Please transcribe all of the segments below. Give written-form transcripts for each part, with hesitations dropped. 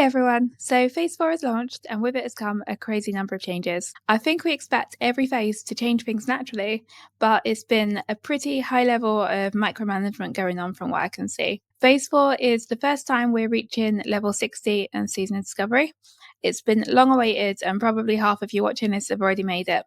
everyone! So Phase 4 is launched and with it has come a crazy number of changes. I think we expect every phase to change things naturally, but it's been a pretty high level of micromanagement going on from what I can see. Phase 4 is the first time we're reaching level 60 and season discovery. It's been long awaited and probably half of you watching this have already made it.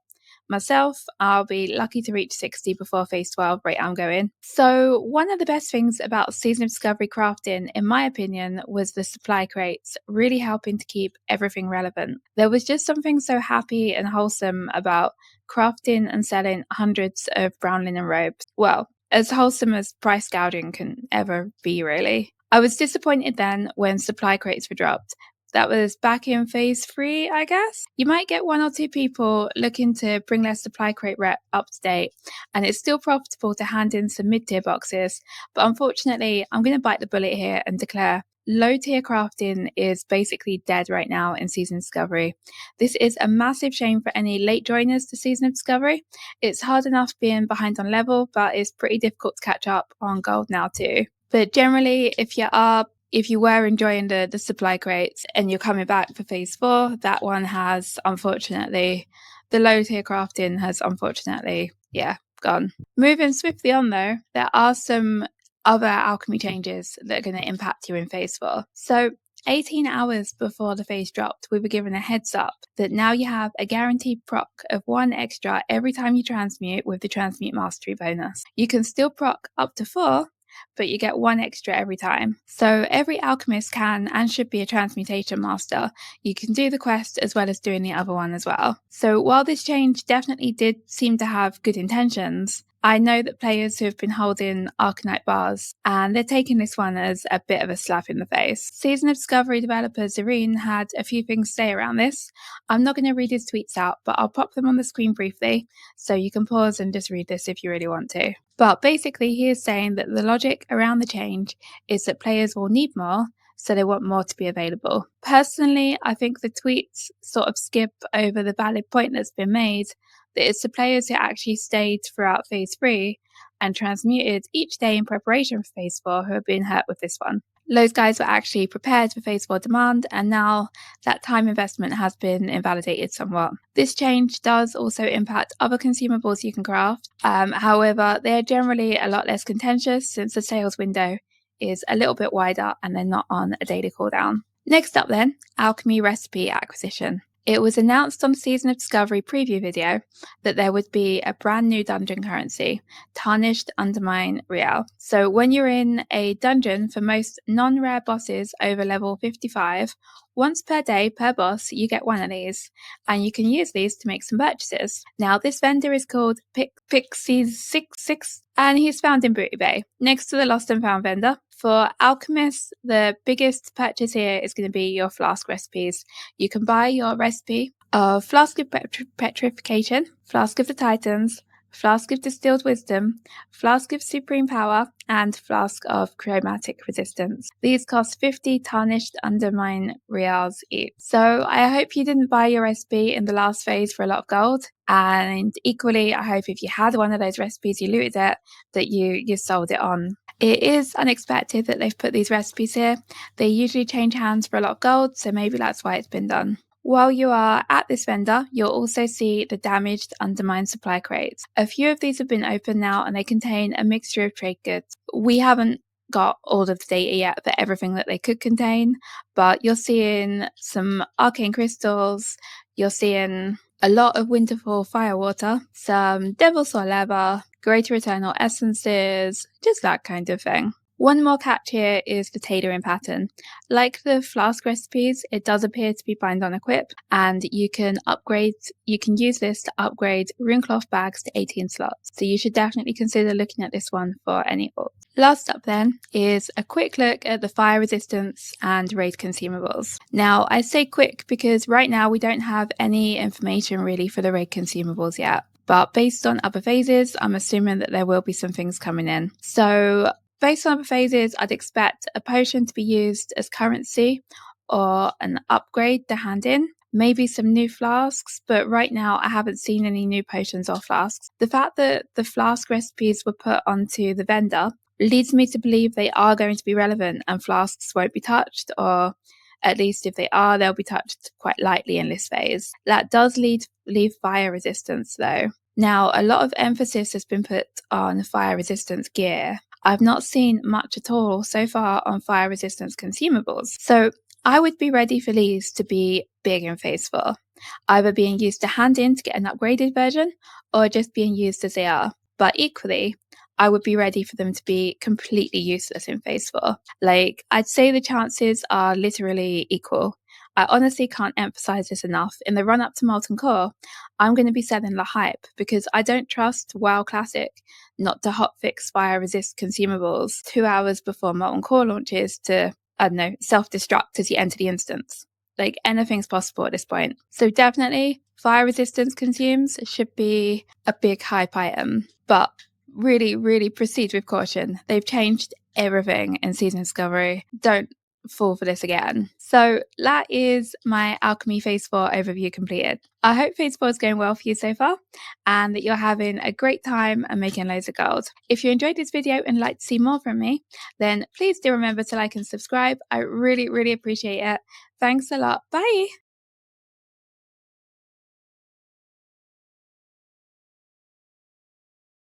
Myself, I'll be lucky to reach 60 before phase 12 rate I'm going. So one of the best things about Season of Discovery crafting, in my opinion, was the supply crates, really helping to keep everything relevant. There was just something so happy and wholesome about crafting and selling hundreds of brown linen robes. Well, as wholesome as price gouging can ever be, really. I was disappointed then when supply crates were dropped. That was back in phase 3, I guess. You might get one or two people looking to bring their supply crate rep up to date, and it's still profitable to hand in some mid-tier boxes, but unfortunately, I'm going to bite the bullet here and declare low-tier crafting is basically dead right now in Season Discovery. This is a massive shame for any late joiners to Season of Discovery. It's hard enough being behind on level, but it's pretty difficult to catch up on gold now too. But generally, if you were enjoying the supply crates and you're coming back for phase 4, that one has unfortunately, the low tier crafting has unfortunately, gone. Moving swiftly on though, there are some other alchemy changes that are going to impact you in phase 4. So 18 hours before the phase dropped, we were given a heads up that now you have a guaranteed proc of 1 extra every time you transmute with the transmute mastery bonus. You can still proc up to 4, but you get 1 extra every time. So every alchemist can and should be a transmutation master. You can do the quest as well as doing the other one as well. So while this change definitely did seem to have good intentions, I know that players who have been holding Arcanite bars, and they're taking this one as a bit of a slap in the face. Season of Discovery developer Zareen had a few things to say around this. I'm not going to read his tweets out, but I'll pop them on the screen briefly, so you can pause and just read this if you really want to. But basically, he is saying that the logic around the change is that players will need more, so they want more to be available. Personally, I think the tweets sort of skip over the valid point that's been made, that it's the players who actually stayed throughout phase 3 and transmuted each day in preparation for phase 4 who have been hurt with this one. Those guys were actually prepared for phase 4 demand, and now that time investment has been invalidated somewhat. This change does also impact other consumables you can craft. However, they are generally a lot less contentious since the sales window is a little bit wider and they're not on a daily cooldown. Next up then, Alchemy Recipe acquisition. It was announced on the Season of Discovery preview video that there would be a brand new dungeon currency, Tarnished Undermine Real. So when you're in a dungeon for most non-rare bosses over level 55, once per day per boss you get one of these, and you can use these to make some purchases. Now this vendor is called Pixies66, and he's found in Booty Bay, next to the Lost and Found vendor. For alchemists, the biggest purchase here is going to be your flask recipes. You can buy your recipe of Flask of Petrification, Flask of the Titans, Flask of Distilled Wisdom, Flask of Supreme Power, and Flask of Chromatic Resistance. These cost 50 Tarnished Undermine Reals each. So I hope you didn't buy your recipe in the last phase for a lot of gold. And equally, I hope if you had one of those recipes, you looted it, that you sold it on. It is unexpected that they've put these recipes here. They usually change hands for a lot of gold, so maybe that's why it's been done. While you are at this vendor, you'll also see the damaged Undermine supply crates. A few of these have been opened now and they contain a mixture of trade goods. We haven't got all of the data yet for everything that they could contain, but you're seeing some arcane crystals, you're seeing a lot of Winterfall firewater, some Devil's Soul leather, Greater Eternal essences, just that kind of thing. One more catch here is the tailoring pattern. Like the flask recipes, it does appear to be bind on equip, and you can use this to upgrade runecloth bags to 18 slots. So you should definitely consider looking at this one for any ult. Last up then is a quick look at the fire resistance and raid consumables. Now I say quick because right now we don't have any information really for the raid consumables yet. But based on other phases, I'm assuming that there will be some things coming in. So based on other phases, I'd expect a potion to be used as currency or an upgrade to hand in. Maybe some new flasks, but right now I haven't seen any new potions or flasks. The fact that the flask recipes were put onto the vendor leads me to believe they are going to be relevant and flasks won't be touched, or At least if they are, they'll be touched quite lightly in this phase. That does leave fire resistance though. Now, a lot of emphasis has been put on fire resistance gear. I've not seen much at all so far on fire resistance consumables. So I would be ready for these to be big in phase 4, either being used to hand in to get an upgraded version or just being used as they are. But equally, I would be ready for them to be completely useless in phase 4. Like, I'd say the chances are literally equal. I honestly can't emphasize this enough. In the run up to Molten Core, I'm going to be selling the hype because I don't trust WoW Classic not to hotfix fire resist consumables 2 hours before Molten Core launches to, I don't know, self-destruct as you enter the instance. Like, anything's possible at this point. So definitely, fire resistance consumes should be a big hype item. But really, really proceed with caution. They've changed everything in Season Discovery. Don't fall for this again. So that is my Alchemy Phase 4 overview completed. I hope Phase 4 is going well for you so far and that you're having a great time and making loads of gold. If you enjoyed this video and like to see more from me, then please do remember to like and subscribe. I really, really appreciate it. Thanks a lot. Bye.